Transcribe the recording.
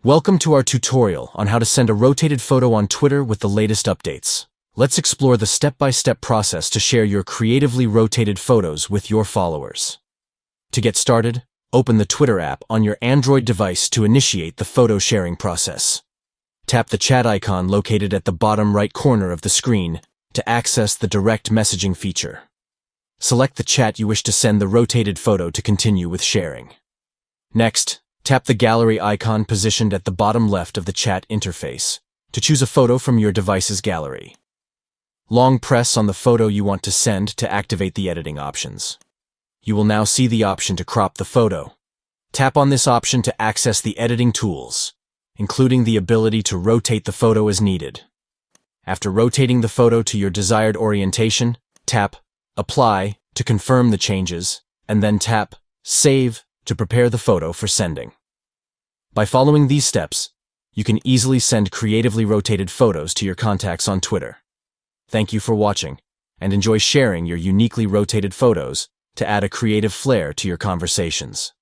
Welcome to our tutorial on how to send a rotated photo on Twitter with the latest updates. Let's explore the step-by-step process to share your creatively rotated photos with your followers. To get started, open the Twitter app on your Android device to initiate the photo sharing process. Tap the chat icon located at the bottom right corner of the screen to access the direct messaging feature. Select the chat you wish to send the rotated photo to continue with sharing. Next, tap the gallery icon positioned at the bottom left of the chat interface to choose a photo from your device's gallery. Long press on the photo you want to send to activate the editing options. You will now see the option to crop the photo. Tap on this option to access the editing tools, including the ability to rotate the photo as needed. After rotating the photo to your desired orientation, tap Apply to confirm the changes, and then tap Save to prepare the photo for sending. By following these steps, you can easily send creatively rotated photos to your contacts on Twitter. Thank you for watching, and enjoy sharing your uniquely rotated photos to add a creative flair to your conversations.